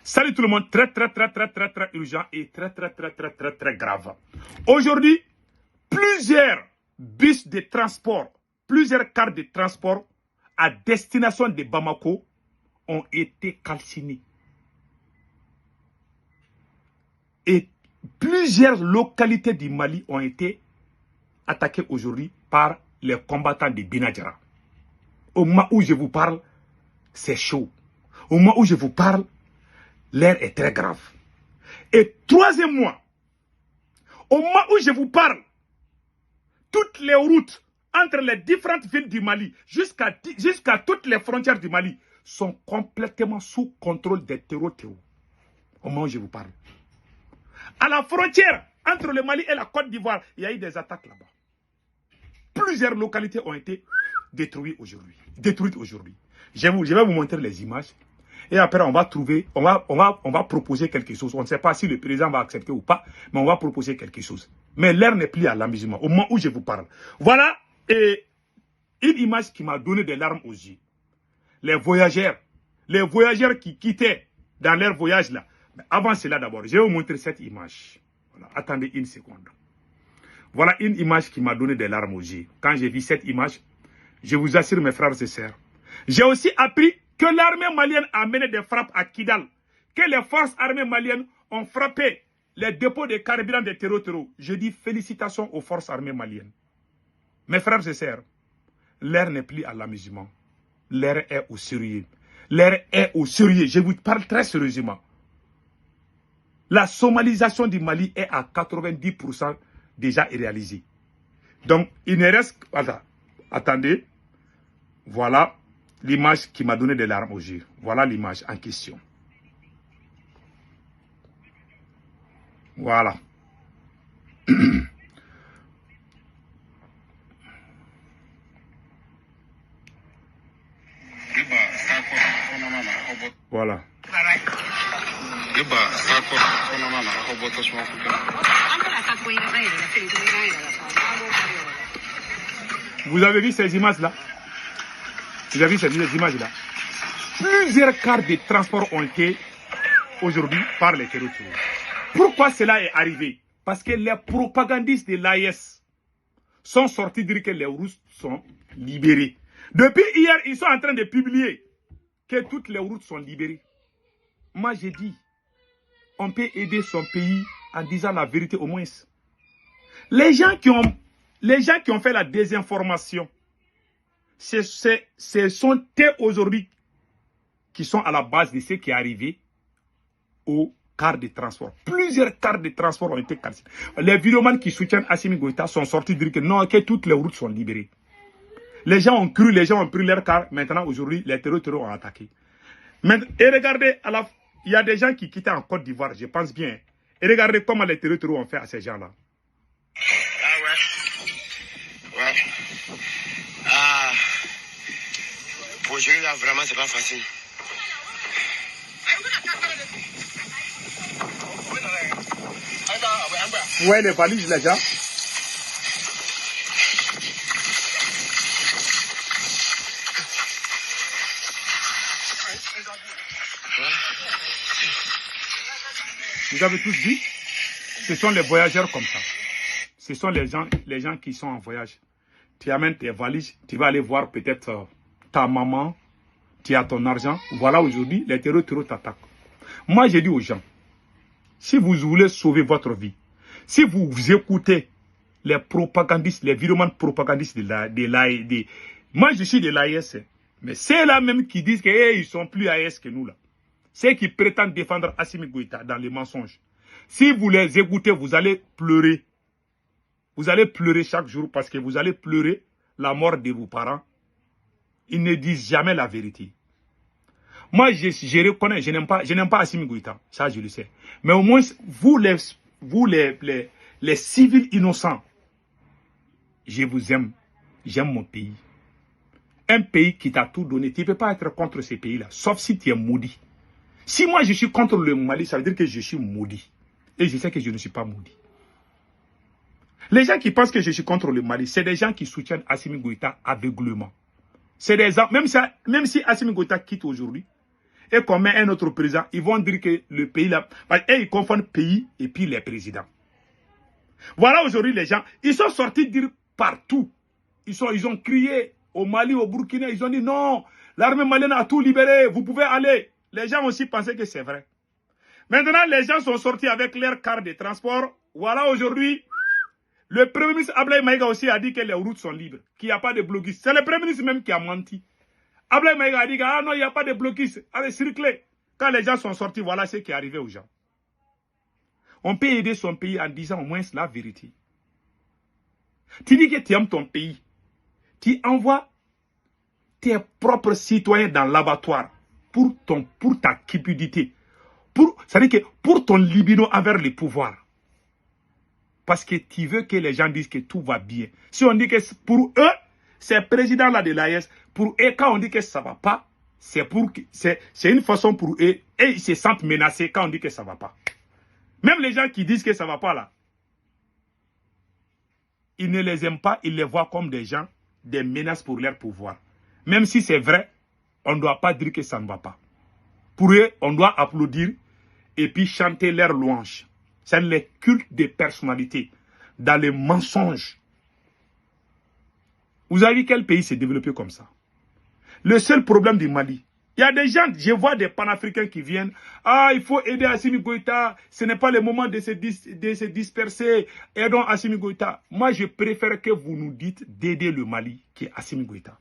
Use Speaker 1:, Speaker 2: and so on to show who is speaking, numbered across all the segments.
Speaker 1: Salut tout le monde, très urgent et très grave. Aujourd'hui, plusieurs bus de transport, plusieurs cars de transport à destination de Bamako ont été calcinés. Et plusieurs localités du Mali ont été attaquées aujourd'hui par les combattants de Binadjara. Au moment où je vous parle, c'est chaud. Au moment où je vous parle, l'air est très grave. Et troisième mois, au moment où je vous parle, toutes les routes entre les différentes villes du Mali jusqu'à toutes les frontières du Mali sont complètement sous contrôle des terreaux. Au moment où je vous parle. À la frontière entre le Mali et la Côte d'Ivoire, il y a eu des attaques là-bas. Plusieurs localités ont été détruites aujourd'hui. Je vais vous montrer les images. Et après, on va proposer quelque chose. On ne sait pas si le président va accepter ou pas, mais on va proposer quelque chose. Mais l'air n'est plus à l'amusement, au moment où je vous parle. Voilà une image qui m'a donné des larmes aux yeux. Les voyageurs qui quittaient dans leur voyage là. Mais avant cela d'abord, je vais vous montrer cette image. Voilà, attendez une seconde. Voilà une image qui m'a donné des larmes aux yeux. Quand j'ai vu cette image, je vous assure mes frères et sœurs, j'ai aussi appris que l'armée malienne a mené des frappes à Kidal, que les forces armées maliennes ont frappé les dépôts de carburant des terreaux. Je dis félicitations aux forces armées maliennes. Mes frères et sœurs, l'air n'est plus à l'amusement. L'air est au sérieux. L'air est au sérieux. Je vous parle très sérieusement. La somalisation du Mali est à 90% déjà réalisée. Donc, il ne reste... Attendez. Voilà l'image qui m'a donné des larmes aux yeux. Voilà l'image en question. Voilà. Voilà. Vous avez vu ces images-là? Vous avez vu ces images-là? Plusieurs cars de transport ont été aujourd'hui par les terroristes. Pourquoi cela est arrivé? Parce que les propagandistes de l'AES sont sortis dire que les routes sont libérées. Depuis hier, ils sont en train de publier que toutes les routes sont libérées. Moi, j'ai dit, on peut aider son pays en disant la vérité au moins. Les gens qui ont fait la désinformation, ce sont eux aujourd'hui qui sont à la base de ce qui est arrivé au car de transport. Plusieurs cars de transport ont été cassés. Les vidéomans qui soutiennent Assimi Goïta sont sortis dire que non, que toutes les routes sont libérées. Les gens ont cru, les gens ont pris leur car. Maintenant, aujourd'hui, les terroristes ont attaqué. Et regardez, il y a des gens qui quittaient en Côte d'Ivoire, je pense bien. Et regardez comment les terroristes ont fait à ces gens-là.
Speaker 2: Ah ouais. Ah. Pour gérer là, vraiment, c'est pas facile.
Speaker 1: Ouais, les valises, les gens. Vous avez tous vu? Ce sont les voyageurs comme ça. Ce sont les gens qui sont en voyage. Tu amènes tes valises, tu vas aller voir peut-être ta maman, tu as ton argent. Voilà, aujourd'hui, les terroristes t'attaquent. Moi, j'ai dit aux gens, si vous voulez sauver votre vie, si vous écoutez les propagandistes, les virements propagandistes moi, je suis de l'AES, mais c'est là même qui disent qu'ils sont plus AES que nous là. Ceux qui prétendent défendre Assimi Goïta dans les mensonges. Si vous les écoutez, vous allez pleurer. Vous allez pleurer chaque jour parce que vous allez pleurer la mort de vos parents. Ils ne disent jamais la vérité. Moi, je reconnais, je n'aime pas Assimi Goïta. Ça, je le sais. Mais au moins, vous les civils innocents, je vous aime. J'aime mon pays. Un pays qui t'a tout donné, tu ne peux pas être contre ce pays-là, sauf si tu es maudit. Si moi je suis contre le Mali, ça veut dire que je suis maudit. Et je sais que je ne suis pas maudit. Les gens qui pensent que je suis contre le Mali, c'est des gens qui soutiennent Assimi Goïta aveuglément. C'est des gens, même si Assimi Goïta quitte aujourd'hui, et qu'on met un autre président, ils vont dire que le pays là, et ils confondent pays et puis les présidents. Voilà aujourd'hui les gens, ils sont sortis dire partout. Ils ont crié au Mali, au Burkina, ils ont dit non, l'armée malienne a tout libéré, vous pouvez aller. Les gens aussi pensaient que c'est vrai. Maintenant, les gens sont sortis avec leur carte de transport. Voilà aujourd'hui, le Premier ministre Ablaye Maïga aussi a dit que les routes sont libres, qu'il n'y a pas de bloquistes. C'est le Premier ministre même qui a menti. Ablaye Maïga a dit que ah non, il n'y a pas de bloquistes. Allez, circulez. Quand les gens sont sortis, voilà ce qui est arrivé aux gens. On peut aider son pays en disant au moins la vérité. Tu dis que tu aimes ton pays. Tu envoies tes propres citoyens dans l'abattoir pour ta cupidité. C'est-à-dire que pour ton libido envers les pouvoirs. Parce que tu veux que les gens disent que tout va bien. Si on dit que pour eux, ces présidents-là de l'AES, pour eux, quand on dit que ça ne va pas, c'est une façon pour eux, et ils se sentent menacés quand on dit que ça ne va pas. Même les gens qui disent que ça ne va pas là, ils ne les aiment pas, ils les voient comme des gens, des menaces pour leur pouvoir. Même si c'est vrai, on ne doit pas dire que ça ne va pas. Pour eux, on doit applaudir et puis chanter leur louange. C'est le culte des personnalités, dans les mensonges. Vous avez vu quel pays s'est développé comme ça? Le seul problème du Mali, il y a des gens, je vois des panafricains qui viennent. Ah, il faut aider Assimi Goïta. Ce n'est pas le moment de se disperser. Aidons Assimi Goïta. Moi, je préfère que vous nous dites d'aider le Mali qu'Assimi Goïta.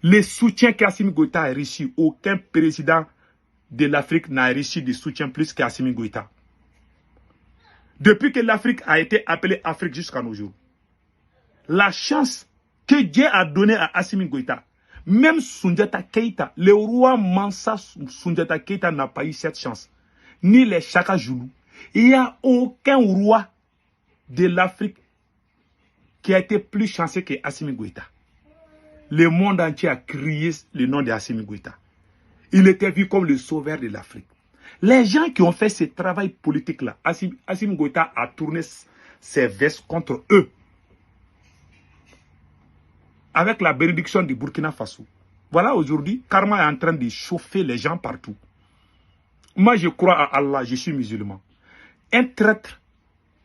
Speaker 1: Le soutien qu'Assimi Goïta a reçu, aucun président de l'Afrique n'a reçu de soutien plus qu'Assimi Goïta. Depuis que l'Afrique a été appelée Afrique jusqu'à nos jours. La chance que Dieu a donnée à Assimi Goïta, même Soundiata Keïta, le roi Mansa Soundiata Keïta n'a pas eu cette chance. Ni les Chaka Joulou. Il n'y a aucun roi de l'Afrique qui a été plus chanceux que Assimi Goïta. Le monde entier a crié le nom d'Assimi Goïta. Il était vu comme le sauveur de l'Afrique. Les gens qui ont fait ce travail politique-là, Assimi Goïta a tourné ses vestes contre eux. Avec la bénédiction du Burkina Faso. Voilà aujourd'hui, Karma est en train de chauffer les gens partout. Moi, je crois à Allah, je suis musulman. Un traître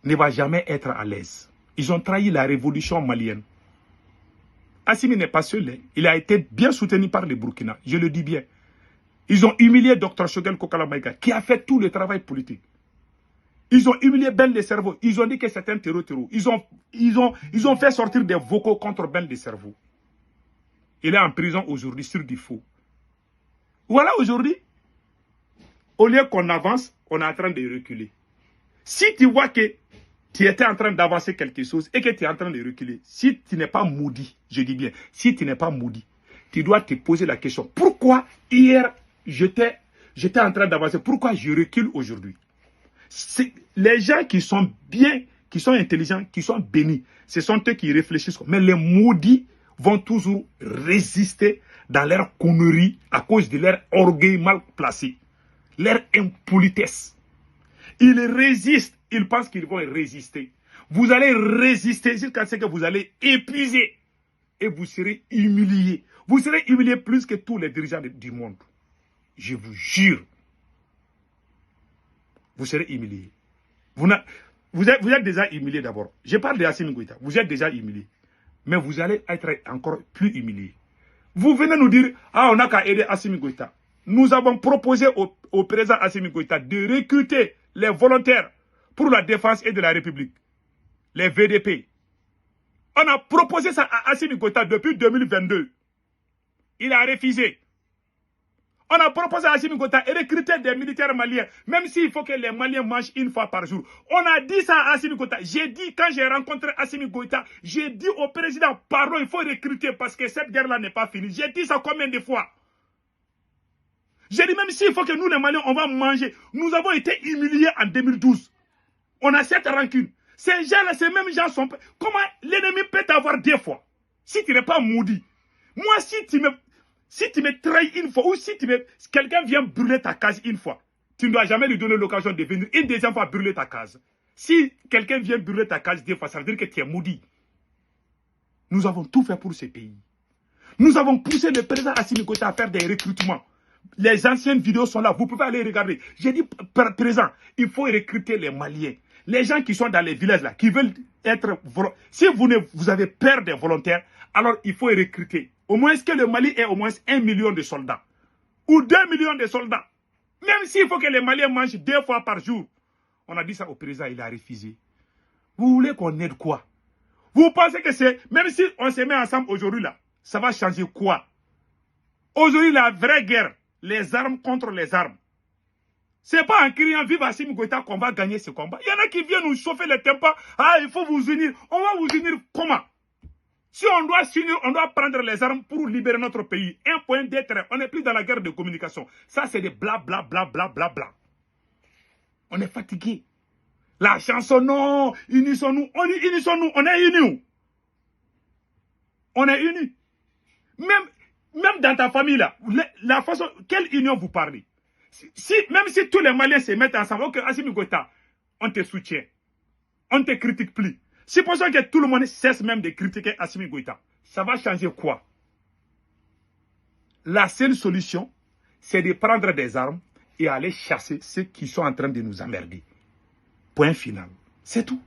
Speaker 1: ne va jamais être à l'aise. Ils ont trahi la révolution malienne. Assimi n'est pas seul. Il a été bien soutenu par les Burkina. Je le dis bien. Ils ont humilié Dr Choguel Kokala Maïga, qui a fait tout le travail politique. Ils ont humilié Ben de Cerveau. Ils ont dit que c'est un terreau. Ils ont fait sortir des vocaux contre Ben de Cerveau. Il est en prison aujourd'hui sur du faux. Voilà aujourd'hui, au lieu qu'on avance, on est en train de reculer. Si tu vois que tu étais en train d'avancer quelque chose et que tu es en train de reculer, si tu n'es pas maudit, je dis bien, si tu n'es pas maudit, tu dois te poser la question, pourquoi hier j'étais en train d'avancer, pourquoi je recule aujourd'hui? Les gens qui sont bien, qui sont intelligents, qui sont bénis, ce sont eux qui réfléchissent. Mais les maudits vont toujours résister dans leur connerie à cause de leur orgueil mal placé, leur impolitesse. Ils résistent, ils pensent qu'ils vont résister. Vous allez résister jusqu'à ce que vous allez épuiser et vous serez humiliés. Vous serez humiliés plus que tous les dirigeants du monde. Je vous jure. Vous serez humiliés. Vous êtes déjà humiliés d'abord. Je parle de Assimi Goïta. Vous êtes déjà humiliés. Mais vous allez être encore plus humiliés. Vous venez nous dire, ah, on n'a qu'à aider Assimi Goïta. Nous avons proposé au président Assimi Goïta de recruter les volontaires pour la défense et de la République. Les VDP. On a proposé ça à Assimi Goïta depuis 2022. Il a refusé. On a proposé à Assimi Goïta de recruter des militaires maliens, même s'il faut que les Maliens mangent une fois par jour. On a dit ça à Assimi Goïta. J'ai dit, quand j'ai rencontré Assimi Goïta, j'ai dit au président, pardon, il faut recruter parce que cette guerre-là n'est pas finie. J'ai dit ça combien de fois? J'ai dit, même s'il faut que nous, les Maliens, on va manger. Nous avons été humiliés en 2012. On a cette rancune. Ces gens-là, ces mêmes gens sont... Comment l'ennemi peut t'avoir deux fois? Si tu n'es pas maudit. Moi, si tu me trahis une fois, ou si quelqu'un vient brûler ta case une fois, tu ne dois jamais lui donner l'occasion de venir une deuxième fois brûler ta case. Si quelqu'un vient brûler ta case deux fois, ça veut dire que tu es maudit. Nous avons tout fait pour ce pays. Nous avons poussé le président Assimi Goïta à faire des recrutements. Les anciennes vidéos sont là. Vous pouvez aller regarder. J'ai dit, présent, il faut recruter les Maliens. Les gens qui sont dans les villages là, qui veulent être volontaires. Si vous avez peur des volontaires, alors il faut recruter. Au moins que le Mali ait au moins 1 million de soldats. Ou 2 millions de soldats. Même s'il faut que les Maliens mangent 2 fois par jour. On a dit ça au président, il a refusé. Vous voulez qu'on aide quoi? Vous pensez que c'est... Même si on se met ensemble aujourd'hui là, ça va changer quoi? Aujourd'hui, la vraie guerre, les armes contre les armes. C'est pas en criant vive Assimi Goïta qu'on va gagner ce combat. Il y en a qui viennent nous chauffer les tympans. Ah, il faut vous unir. On va vous unir comment? Si on doit s'unir, on doit prendre les armes pour libérer notre pays. Un point d'être, on n'est plus dans la guerre de communication. Ça, c'est des bla bla bla bla bla bla. On est fatigué. La chanson, non, unissons-nous. Unissons-nous, on est unis. On est unis. Même dans ta famille, là, la façon, quelle union vous parlez? Même si tous les Maliens se mettent ensemble, ok, Assimi Goïta, on te soutient. On te critique plus. Supposons que tout le monde cesse même de critiquer Assimi Goïta. Ça va changer quoi? La seule solution, c'est de prendre des armes et aller chasser ceux qui sont en train de nous emmerder. Point final. C'est tout.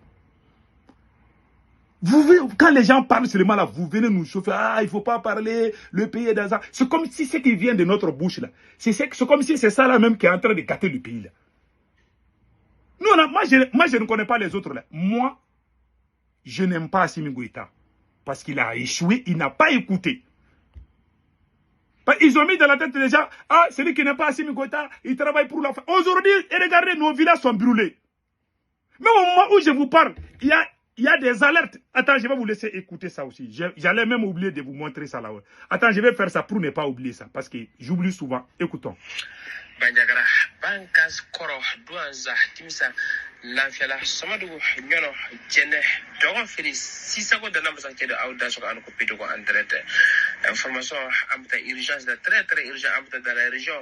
Speaker 1: Quand les gens parlent seulement là, vous venez nous chauffer. Ah, il ne faut pas parler, le pays est dans ça. C'est comme si ce qui vient de notre bouche là. C'est comme si c'est ça là même qui est en train de gâter le pays là. Nous, moi, je ne connais pas les autres là. Moi, je n'aime pas Assimi Goïta. Parce qu'il a échoué, il n'a pas écouté. Ils ont mis dans la tête des gens, ah, celui qui n'est pas Assimi Goïta, il travaille pour la... Aujourd'hui, regardez, nos villages sont brûlés. Mais au moment où je vous parle, il y a des alertes. Attends, je vais vous laisser écouter ça aussi. J'allais même oublier de vous montrer ça là. Attends, je vais faire ça pour ne pas oublier ça. Parce que j'oublie souvent. Écoutons.
Speaker 2: Banjagara, Bankas Koro, Douanza, Timsa, Lanfiala, Somadou, Nyono, Jene, Dogon Fili, Sisako de Namazaki de Audasso, en copie de Andrette. Information, Amta urgence, de très très urgent, Amta dans la région.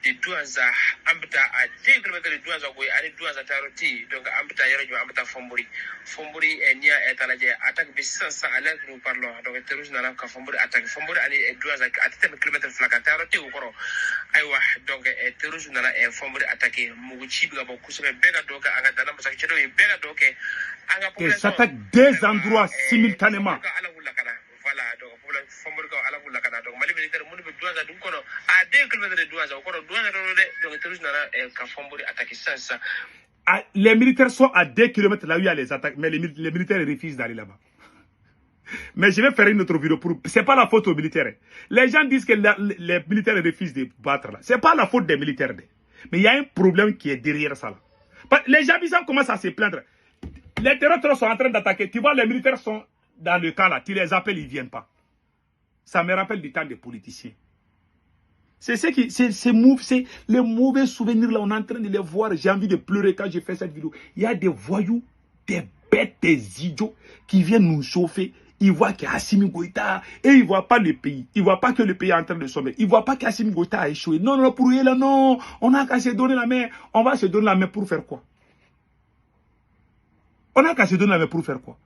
Speaker 2: De Douanza, Amta à 2 km de Douanza, et Douanza Taroti, donc Amta Yero, Amta Fombori. Fombori et Nia est à la attaque de 500 à l'heure que nous parlons. Donc, terrorisme n'a pas Fombori attaque. Fombori et Douanza à 3 km de Taroti ou Koro. Aïwa, donc, terrorisme n'a pas Fombori attaqué. Muguchi, Babo, Kusame, Bega Doka, Agatana, Masakiro et Bega Doke.
Speaker 1: Ils s'attaquent 2 endroits simultanément.
Speaker 2: Voilà, donc pour le Fombori à la Boulakana, donc Mali militaire, Mouni Douanza, donc à 2 km de Douanza, au Koro Douanza, donc terrorisme n'a pas Fombori attaqué sans ça.
Speaker 1: Les militaires sont à 2 km là où il y a les attaques, mais les militaires refusent d'aller là-bas. Mais je vais faire une autre vidéo pour... C'est pas la faute aux militaires. Les gens disent que les militaires refusent de battre là. C'est pas la faute des militaires. Mais il y a un problème qui est derrière ça là. Les gens commencent à se plaindre. Les terroristes sont en train d'attaquer. Tu vois, les militaires sont dans le camp là. Tu les appelles, ils ne viennent pas. Ça me rappelle du temps des politiciens. C'est les mauvais souvenirs là, on est en train de les voir. J'ai envie de pleurer quand je fais cette vidéo. Il y a des voyous, des bêtes, des idiots qui viennent nous chauffer. Ils voient qu'Assimi Goïta, et ils ne voient pas le pays. Ils ne voient pas que le pays est en train de sommer. Ils ne voient pas qu'Assimi Goïta a échoué. Non, non, pour eux là, non. On n'a qu'à se donner la main. On va se donner la main pour faire quoi? On n'a qu'à se donner la main pour faire quoi?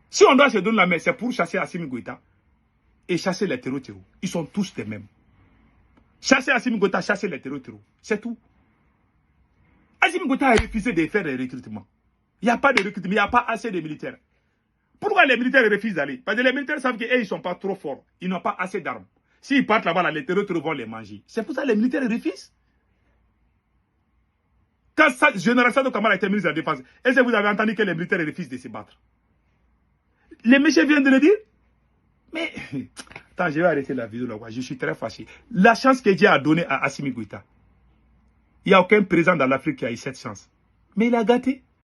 Speaker 1: Si on doit se donner la main, c'est pour chasser Assimi Goïta et chasser les terroristes. Ils sont tous les mêmes. Chasser Assimi Goïta, chasser les terroristes. C'est tout. Assimi Goïta a refusé de faire des recrutements. Il n'y a pas de recrutement, il n'y a pas assez de militaires. Pourquoi les militaires refusent d'aller? Parce que les militaires savent qu'ils ne sont pas trop forts. Ils n'ont pas assez d'armes. S'ils partent là-bas, les terroristes vont les manger. C'est pour ça que les militaires refusent. Quand le général Sadou Kamara a été ministre de la Défense, est-ce que vous avez entendu que les militaires refusent de se battre? Les messieurs viennent de le dire. Mais, attends, je vais arrêter la vidéo là. Je suis très fâché. La chance que Dieu a donnée à Assimi Goïta, il n'y a aucun président dans l'Afrique qui a eu cette chance. Mais il a gâté.